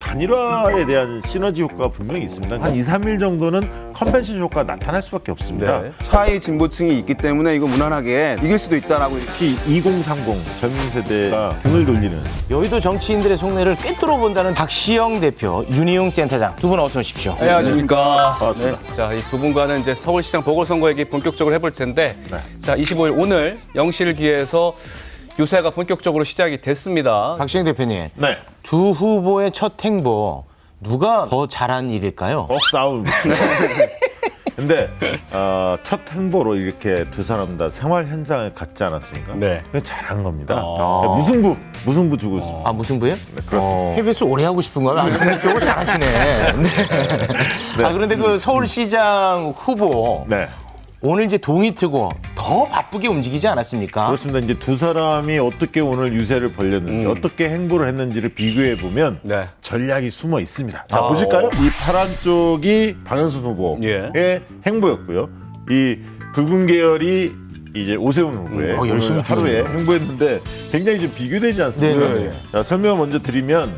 단일화에 대한 시너지 효과가 분명히 있습니다. 한 2, 3일 정도는 컨벤션 효과가 나타날 수밖에 없습니다. 네. 차이 진보층이 있기 때문에 이거 무난하게 이길 수도 있다라고. 특히 2030 젊은 세대가 등을 돌리는 여의도 정치인들의 속내를 꿰뚫어 본다는 박시영 대표, 윤희용 센터장 두 분 어서 오십시오. 안녕하십니까. 반갑습니다. 네. 자, 이 두 분과는 이제 서울시장 보궐선거 얘기 본격적으로 해볼 텐데, 네. 자, 25일 오늘 영실기에서 유세가 본격적으로 시작이 됐습니다. 박시영 대표님, 네. 두 후보의 첫 행보 누가 더 잘한 일일까요? 꼭 싸움을 붙이고. 근데 첫 행보로 이렇게 두 사람 다 생활 현장에 갔지 않았습니까? 네. 그냥 잘한 겁니다. 아. 무승부 주고 있습니다. 아, 무승부요? 네, 그렇습니다. KBS 오래 하고 싶은 거야? 아주 본격적으로 잘하시네. 네. 아, 그런데 그 서울시장 후보 네. 오늘 이제 동이 트고 더 바쁘게 움직이지 않았습니까? 그렇습니다. 이제 두 사람이 어떻게 오늘 유세를 벌였는지, 어떻게 행보를 했는지를 비교해 보면 네. 전략이 숨어 있습니다. 자, 보실까요? 이 파란 쪽이 박영순 후보의 예. 행보였고요. 이 붉은 계열이 이제 오세훈 후보의 오늘 열심히 하루에 행보했는데 굉장히 좀 비교되지 않습니까? 네. 자, 설명 먼저 드리면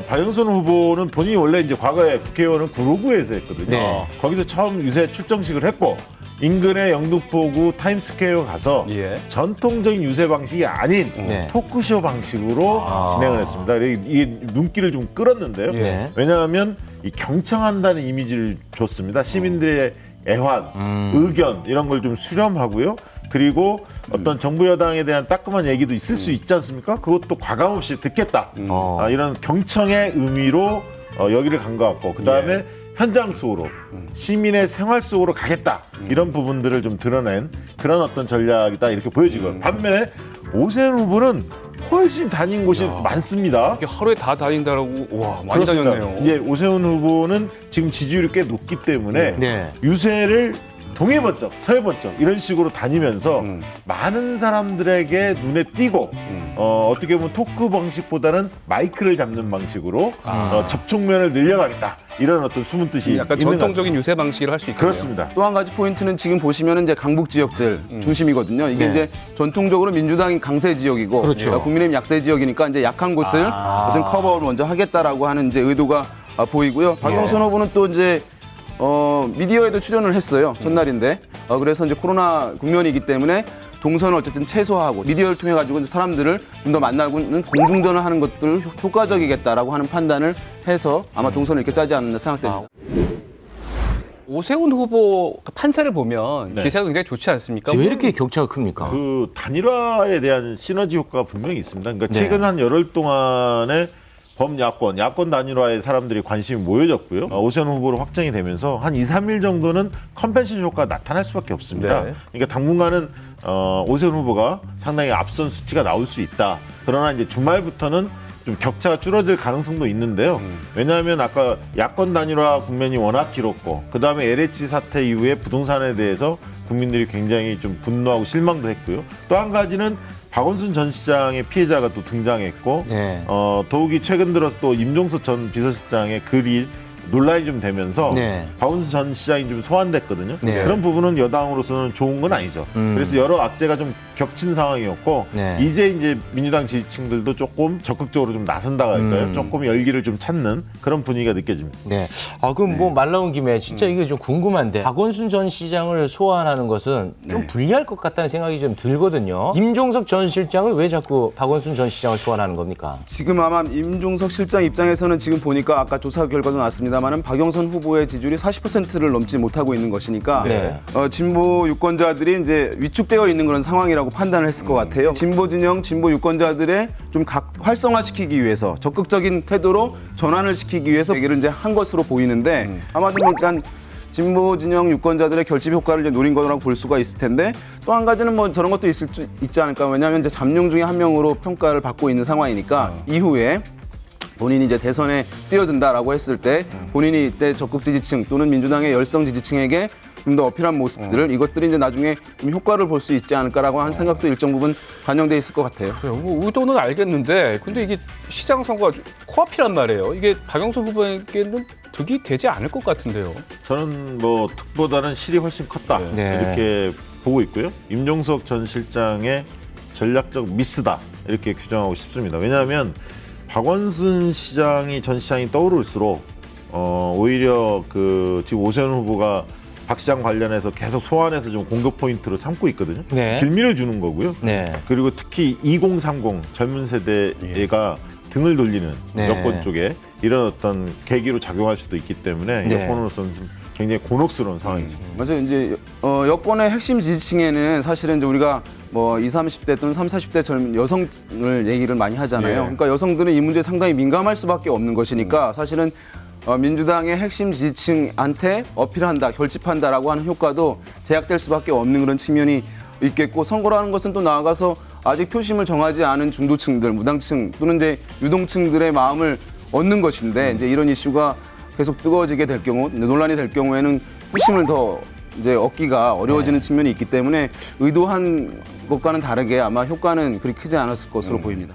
박영순 후보는 본인이 원래 이제 과거에 국회의원은 구로구에서 했거든요. 네. 거기서 처음 유세 출정식을 했고 인근의 영등포구 타임스퀘어 가서 예. 전통적인 유세 방식이 아닌 네. 토크쇼 방식으로 진행을 했습니다. 이게 눈길을 좀 끌었는데요. 예. 왜냐하면 이 경청한다는 이미지를 줬습니다. 시민들의 애환, 의견 이런 걸 좀 수렴하고요. 그리고 어떤 정부 여당에 대한 따끔한 얘기도 있을 수 있지 않습니까? 그것도 과감 없이 듣겠다. 이런 경청의 의미로 여기를 간 것 같고 그 다음에 현장 속으로 시민의 생활 속으로 가겠다 이런 부분들을 좀 드러낸 그런 어떤 전략이다 이렇게 보여지고요. 반면에 오세훈 후보는 훨씬 다닌 곳이 많습니다. 이게 하루에 다 다닌다라고, 와, 많이 다녔네요. 이제 오세훈 후보는 지금 지지율이 꽤 높기 때문에 네. 유세를 동해번쩍, 서해번쩍 이런 식으로 다니면서 많은 사람들에게 눈에 띄고 어떻게 보면 토크 방식보다는 마이크를 잡는 방식으로 접촉면을 늘려가겠다 이런 어떤 숨은 뜻이 약간 있는 것 전통적인 유세 방식을 할 수 있겠네요. 그렇습니다. 또 한 가지 포인트는 지금 보시면은 이제 강북 지역들 중심이거든요. 이게 네. 이제 전통적으로 민주당이 강세 지역이고 그렇죠. 국민의힘 약세 지역이니까 이제 약한 곳을 어떤 커버를 먼저 하겠다라고 하는 이제 의도가 보이고요. 박영선 후보는 또 이제 미디어에도 출연을 했어요. 첫날인데. 그래서 이제 코로나 국면이기 때문에 동선을 어쨌든 최소화하고 미디어를 통해 가지고 이제 사람들을 좀 더 만나고는 공중전을 하는 것들 효과적이겠다라고 하는 판단을 해서 아마 동선을 이렇게 짜지 않았나 생각됩니다. 오세훈 후보 판세를 보면 네. 기세가 굉장히 좋지 않습니까? 왜 이렇게 격차가 큽니까? 그 단일화에 대한 시너지 효과가 분명히 있습니다. 그러니까 네. 최근 한 열흘 동안에 야권 단일화에 사람들이 관심이 모여졌고요. 오세훈 후보로 확정이 되면서 한 2, 3일 정도는 컨벤션 효과가 나타날 수밖에 없습니다. 네. 그러니까 당분간은 오세훈 후보가 상당히 앞선 수치가 나올 수 있다. 그러나 이제 주말부터는 좀 격차가 줄어들 가능성도 있는데요. 왜냐하면 아까 야권 단일화 국면이 워낙 길었고 그다음에 LH 사태 이후에 부동산에 대해서 국민들이 굉장히 좀 분노하고 실망도 했고요. 또 한 가지는 박원순 전 시장의 피해자가 또 등장했고 네. 더욱이 최근 들어서 또 임종석 전 비서실장의 글이 논란이 좀 되면서 네. 박원순 전 시장이 좀 소환됐거든요. 네. 그런 부분은 여당으로서는 좋은 건 아니죠. 그래서 여러 악재가 좀 겹친 상황이었고 네. 이제 민주당 지지층들도 조금 적극적으로 좀 나선다고 할까요? 조금 열기를 좀 찾는 그런 분위기가 느껴집니다. 네. 그럼 뭐 말 나온 김에 진짜 이게 좀 궁금한데 박원순 전 시장을 소환하는 것은 좀 불리할 것 같다는 생각이 좀 들거든요. 임종석 전 실장은 왜 자꾸 박원순 전 시장을 소환하는 겁니까? 지금 아마 임종석 실장 입장에서는 지금 보니까 아까 조사 결과도 나왔습니다만은 박영선 후보의 지지율이 40%를 넘지 못하고 있는 것이니까 네. 진보 유권자들이 이제 위축되어 있는 그런 상황이라고 판단을 했을 것 같아요. 진보 진영, 진보 유권자들의 좀 활성화시키기 위해서 적극적인 태도로 전환을 시키기 위해서 얘기를 이제 한 것으로 보이는데 아마도 일단 진보 진영 유권자들의 결집 효과를 이제 노린 거라고 볼 수가 있을 텐데 또 한 가지는 뭐 저런 것도 있지 않을까. 왜냐하면 이제 잠룡 중에 한 명으로 평가를 받고 있는 상황이니까 이후에 본인이 이제 대선에 뛰어든다라고 했을 때 본인이 이때 적극 지지층 또는 민주당의 열성 지지층에게 좀 더 어필한 모습들을 이것들이 이제 나중에 좀 효과를 볼 수 있지 않을까라고 하는 생각도 일정 부분 반영돼 있을 것 같아요. 그래요. 뭐 의도는 알겠는데 근데 이게 시장 선거가 코앞이란 말이에요. 이게 박영선 후보에게는 득이 되지 않을 것 같은데요. 저는 뭐 득보다는 실이 훨씬 컸다 네. 이렇게 보고 있고요. 임종석 전 실장의 전략적 미스다 이렇게 규정하고 싶습니다. 왜냐하면 박원순 전 시장이 떠오를수록 오히려 그 지금 오세훈 후보가 박 시장 관련해서 계속 소환해서 좀 공격 포인트로 삼고 있거든요. 네. 길밀어 주는 거고요. 네. 그리고 특히 2030 젊은 세대가 등을 돌리는 네. 여권 쪽에 이런 어떤 계기로 작용할 수도 있기 때문에 네. 여권으로서는 좀 굉장히 곤혹스러운 상황이죠. 맞아요. 이제 여권의 핵심 지지층에는 사실은 이제 우리가 뭐 20, 30대 또는 30, 40대 젊은 여성을 얘기를 많이 하잖아요. 예. 그러니까 여성들은 이 문제에 상당히 민감할 수밖에 없는 것이니까 사실은 민주당의 핵심 지지층한테 어필한다, 결집한다라고 하는 효과도 제약될 수밖에 없는 그런 측면이 있겠고, 선거라는 것은 또 나아가서 아직 표심을 정하지 않은 중도층들, 무당층 또는 이제 유동층들의 마음을 얻는 것인데, 이제 이런 이슈가 계속 뜨거워지게 될 경우, 논란이 될 경우에는 표심을 더 이제 얻기가 어려워지는 측면이 있기 때문에 의도한 것과는 다르게 아마 효과는 그리 크지 않았을 것으로 보입니다.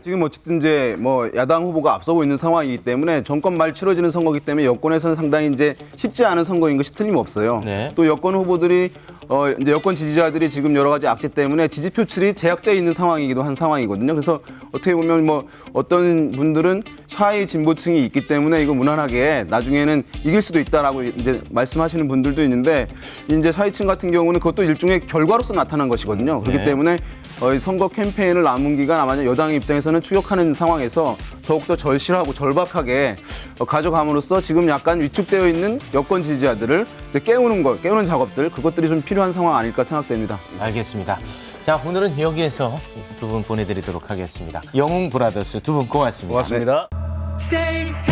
지금 어쨌든 이제 뭐 야당 후보가 앞서고 있는 상황이기 때문에 정권 말 치러지는 선거이기 때문에 여권에서는 상당히 이제 쉽지 않은 선거인 것이 틀림없어요. 네. 또 여권 후보들이 이제 여권 지지자들이 지금 여러 가지 악재 때문에 지지 표출이 제약되어 있는 상황이기도 한 상황이거든요. 그래서 어떻게 보면 뭐 어떤 분들은 샤이 진보층이 있기 때문에 이거 무난하게 나중에는 이길 수도 있다라고 이제 말씀하시는 분들도 있는데, 이제 샤이층 같은 경우는 그것도 일종의 결과로서 나타난 것이거든요. 그렇기 네. 때문에 선거 캠페인을 남은 기간 아마 여당의 입장에서는 추격하는 상황에서 더욱더 절실하고 절박하게 가져감으로써 지금 약간 위축되어 있는 여권 지지자들을 이제 깨우는 작업들, 그것들이 좀 필요한 상황 아닐까 생각됩니다. 알겠습니다. 자, 오늘은 여기에서 두 분 보내드리도록 하겠습니다. 영웅 브라더스 두 분 고맙습니다. 고맙습니다. Stay